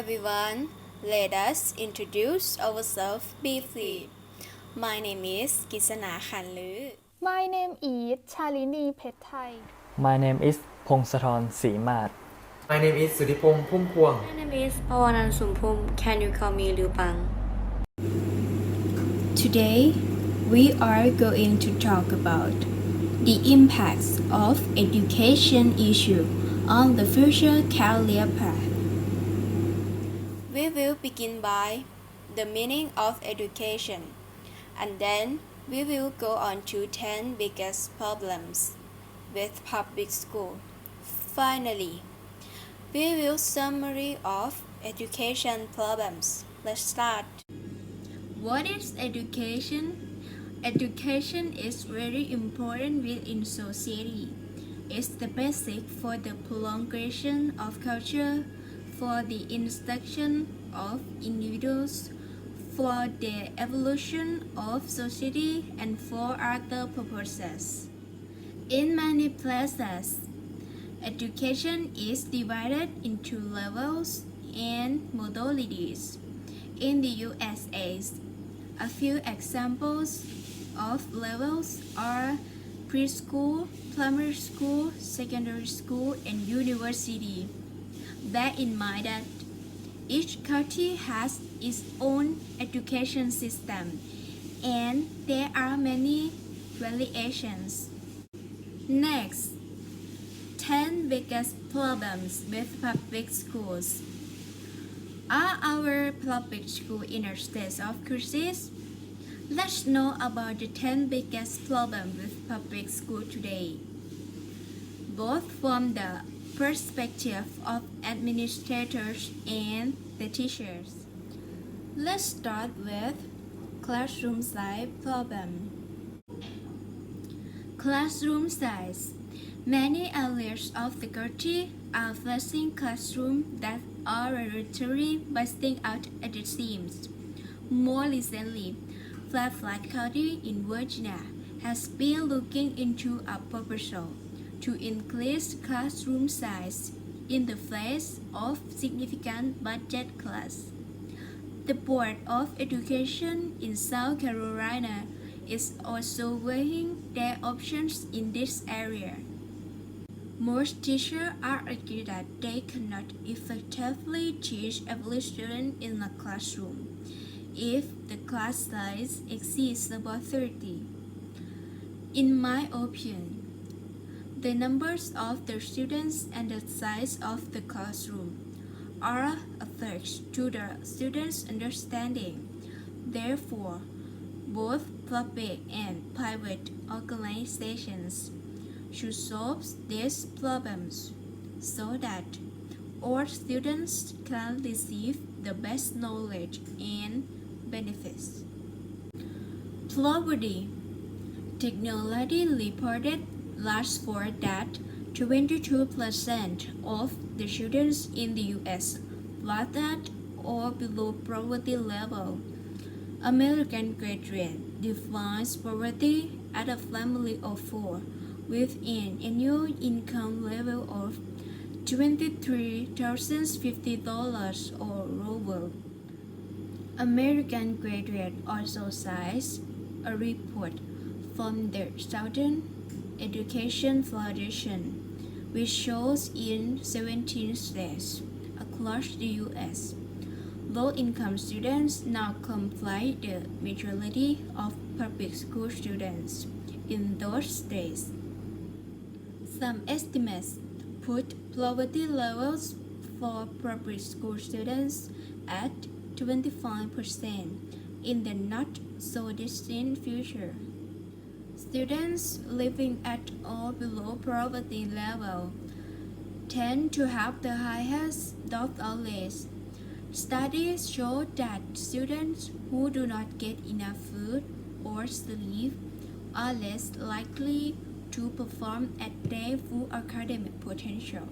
everyone. Let us introduce ourselves briefly. My name is กฤษณาขันลือ My name is ชาลินีเพชรไทย My name is พงศธรศรีมาศ My name is สุธิพงษ์พุ่มพวง My name is ภวนันท์สุมพุ่ม Can you call me ลิวปัง Today, we are going to talk about the impacts of education issue on the future career path. We will begin by the meaning of education, and then we will go on to 10 biggest problems with public school. Finally, we will summary of education problems. Let's start. What is education? Education is very important within society. It's the basic for the prolongation of culture, for the instruction of individuals, for the evolution of society, and for other purposes. In many places, education is divided into levels and modalities. In the USA, a few examples of levels are preschool, primary school, secondary school, and university. Bear in mind that each country has its own education system, and there are many variations. Next, 10 biggest problems with public schools. Are our public schools in a state of crisis? Let's know about the 10 biggest problems with public school today, both from the perspective of administrators and the teachers. Let's start with classroom size problem. Classroom size. Many areas of the country are facing classrooms that are relatively bursting out at the seams. More recently, Flat County in Virginia has been looking into a proposal to increase classroom size in the face of significant budget cuts. The Board of Education in South Carolina is also weighing their options in this area. Most teachers argue that they cannot effectively teach every student in a classroom if the class size exceeds about 30. In my opinion, the numbers of the students and the size of the classroom are affects to the students' understanding. Therefore, both public and private organizations should solve these problems so that all students can receive the best knowledge and benefits. Poverty. Technology reported last fall that 22% of the students in the U.S. live at or below poverty level. American Graduate defines poverty as a family of four with an annual income level of $23,050 or lower. American Graduate also cites a report from the Southern Education Foundation, which shows in 17 states across the U.S. Low-income students now comprise the majority of public school students in those states. Some estimates put poverty levels for public school students at 25% in the not-so-distant future. Students living at or below poverty level tend to have the highest death rates. Studies show that students who do not get enough food or sleep are less likely to perform at their full academic potential.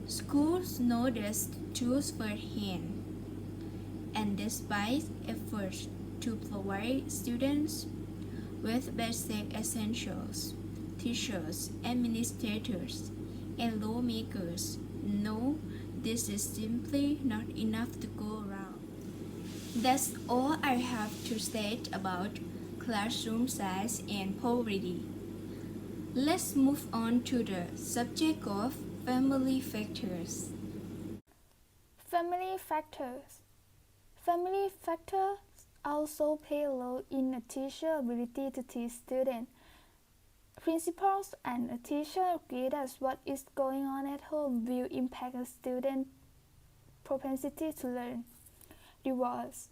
Schools know these tools firsthand, and despite efforts to provide students with basic essentials, teachers, administrators, and lawmakers know this is simply not enough to go around. That's all I have to say about classroom size and poverty. Let's move on to the subject of family factors. Family factors. Family factors also play a role in a teacher's ability to teach students. Principals and a teacher agree that what is going on at home will impact a student's propensity to learn. Divorce,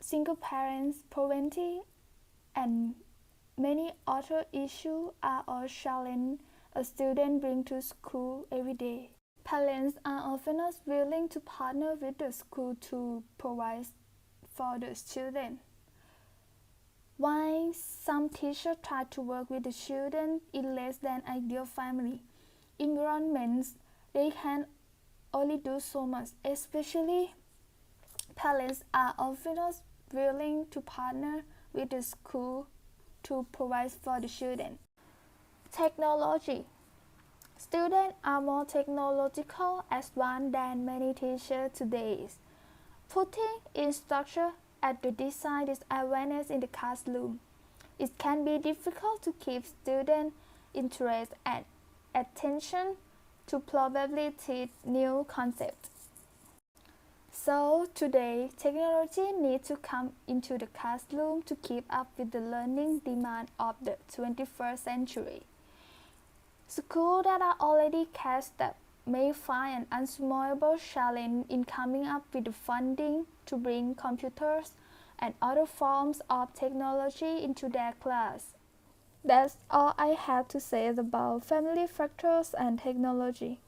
single parents, poverty, and many other issues are all challenges a student brings to school every day. Parents are often not willing to partner with the school to provide for the children. While some teachers try to work with the children in less than ideal family environments, they can only do so much. Especially, parents are often not willing to partner with the school to provide for the children. Technology. Students are more technological advanced than many teachers today. Putting instruction at the design disadvantage in the classroom. It can be difficult to keep students' interest and attention to probably teach new concepts. So today, technology needs to come into the classroom to keep up with the learning demand of the 21st century. Schools that are already cast up may find an unsurmountable challenge in coming up with the funding to bring computers and other forms of technology into their class. That's all I have to say about family factors and technology.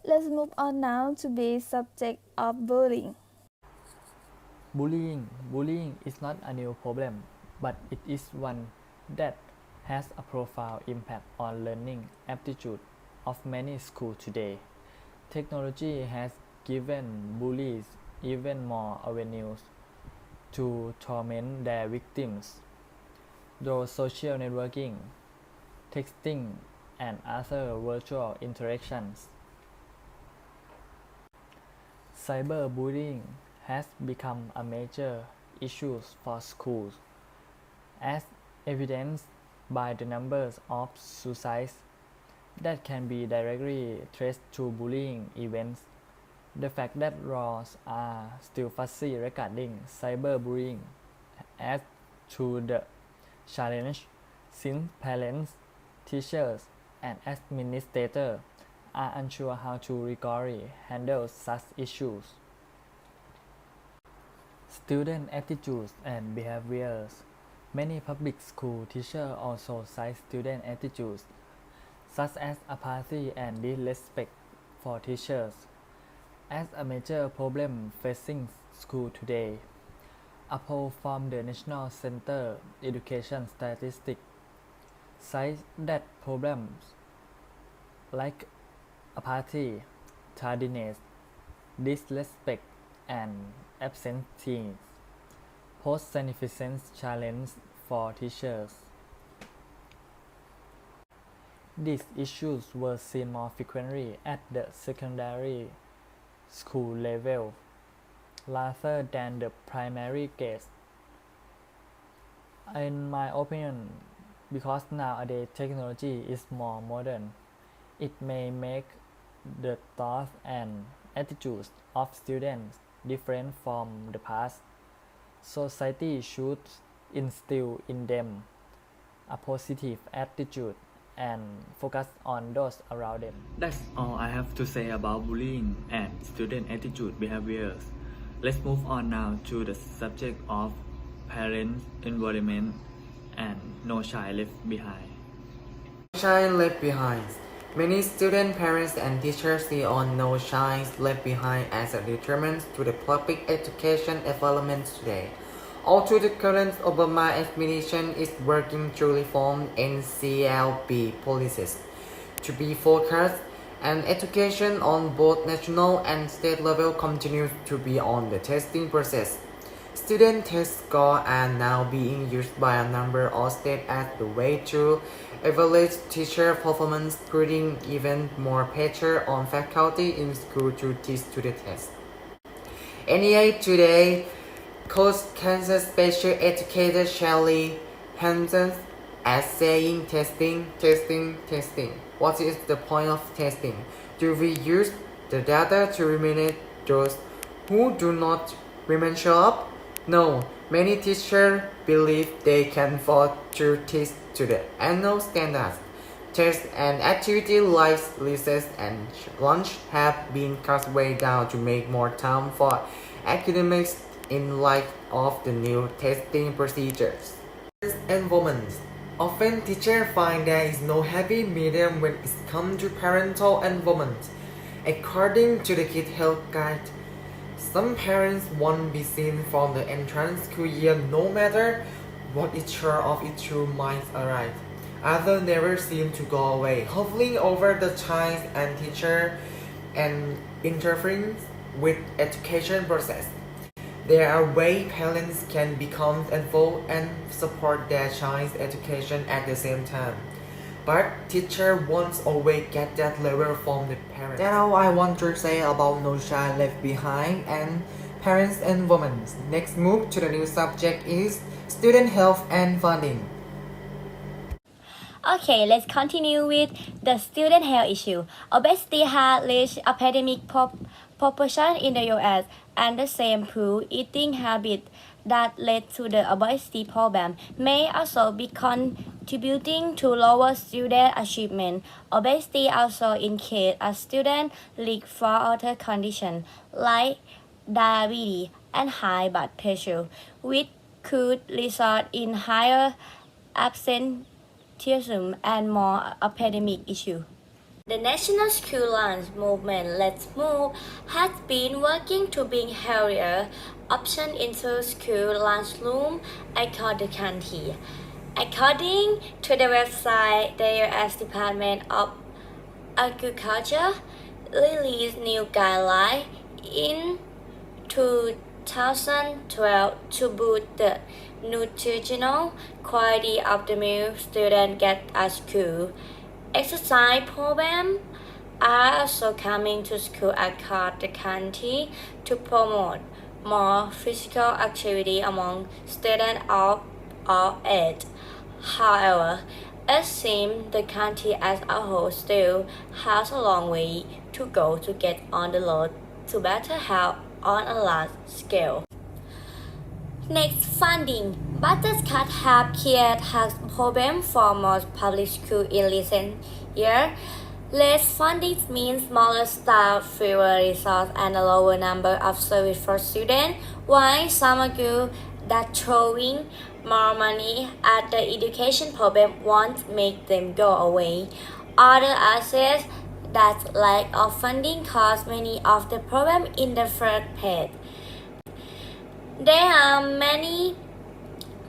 Let's move on now to the subject of bullying. Bullying is not a new problem, but it is one that has a profound impact on learning aptitude of many schools today. Technology has given bullies even more avenues to torment their victims through social networking, texting, and other virtual interactions. Cyberbullying has become a major issue for schools, as evidenced by the numbers of suicides that can be directly traced to bullying events. The fact that laws are still fuzzy regarding cyberbullying adds to the challenge, since parents, teachers, and administrators are unsure how to regularly handle such issues. Student attitudes and behaviors. Many public school teachers also cite student attitudes, such as apathy and disrespect for teachers, as a major problem facing schools today. A poll from the National Center Education Statistics cites that problems like apathy, tardiness, disrespect, and absenteeism pose significant challenges for teachers. These issues were seen more frequently at the secondary school level rather than the primary grades. In my opinion, because nowadays technology is more modern, it may make the thoughts and attitudes of students different from the past. Society should instill in them a positive attitude and focus on those around them. That's all I have to say about bullying and student attitude behaviors. Let's move on now to the subject of parents' involvement and no child left behind. Child left behind. Many student parents and teachers see on No Child Left Behind as a deterrent to the public education development today. Although the current Obama administration is working to reform NCLB policies to be focused, and education on both national and state level continues to be on the testing process. Student test scores are now being used by a number of states as the way to evaluate teacher performance, putting even more pressure on faculty in school to teach to the test. NEA today, Coach Kansas special educator Shelley Hampton as saying testing. What is the point of testing? Do we use the data to eliminate those who do not remain show up? No, many teachers believe they can afford to teach to the annual standards. Tests and activities like recess and lunch have been cut way down to make more time for academics in light of the new testing procedures. And women. Often teachers find there is no happy medium when it comes to parental involvement. According to the Kid Health Guide, some parents won't be seen from the entrance school year no matter what each of its two might arrive. Others never seem to go away, hovering over the child and teacher and interfering with education process. There are ways parents can become involved and support their child's education at the same time. But teachers won't always get that level from the parents. That's all I want to say about No Child Left Behind and parents and women. Next move to the new subject is student health and funding. Okay, let's continue with the student health issue. Obesity has reached epidemic proportion in the US, and the same poor eating habit that led to the obesity problem may also be contributing to lower student achievement. Obesity also indicates a student risk for other conditions like diabetes and high blood pressure, which could result in higher absenteeism and more epidemic issues. The National School Lunch Movement, Let's Move, has been working to bring healthier options into school lunchroom across the country. According to the website, the U.S. Department of Agriculture released new guidelines in 2012 to boost the nutritional quality of the meal students get at school. Exercise programs are also coming to school across the country to promote more physical activity among students of all ages. However, it seems the country as a whole still has a long way to go to get on the road to better health on a large scale. Next, funding. Budget cuts have created a problem for most public schools in recent years. Less funding means smaller staff, fewer resources, and a lower number of services for students. While some argue that throwing more money at the education problem won't make them go away. Others argue that lack of funding caused many of the problems in the first place. There are many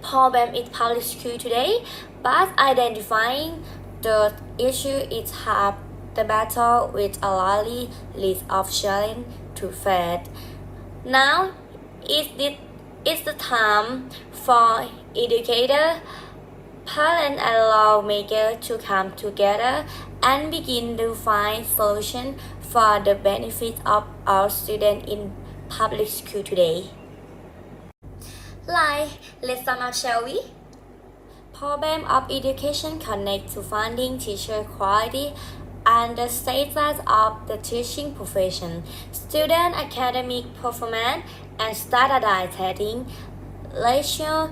problems in public school today, but identifying the issue is half the battle with a large list of challenges to face. Now is the time for educators, parents, and lawmakers to come together and begin to find solutions for the benefit of our students in public school today. Let's sum up, shall we? Problem of education connect to funding, teacher quality, and the status of the teaching profession, student academic performance, and standardized testing, racial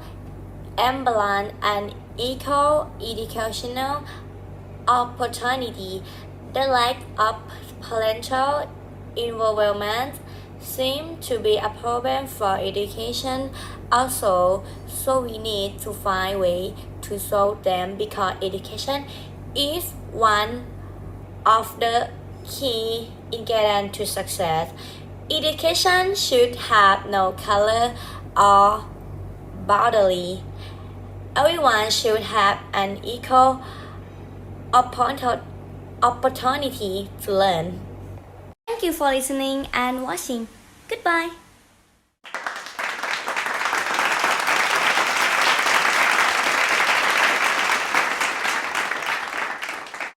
imbalance, and equal educational opportunity. The lack of parental involvement seems to be a problem for education also, so we need to find ways to solve them because education is one of the key ingredients to success. Education should have no color or boundary. Everyone should have an equal opportunity to learn. Thank you for listening and watching. Goodbye.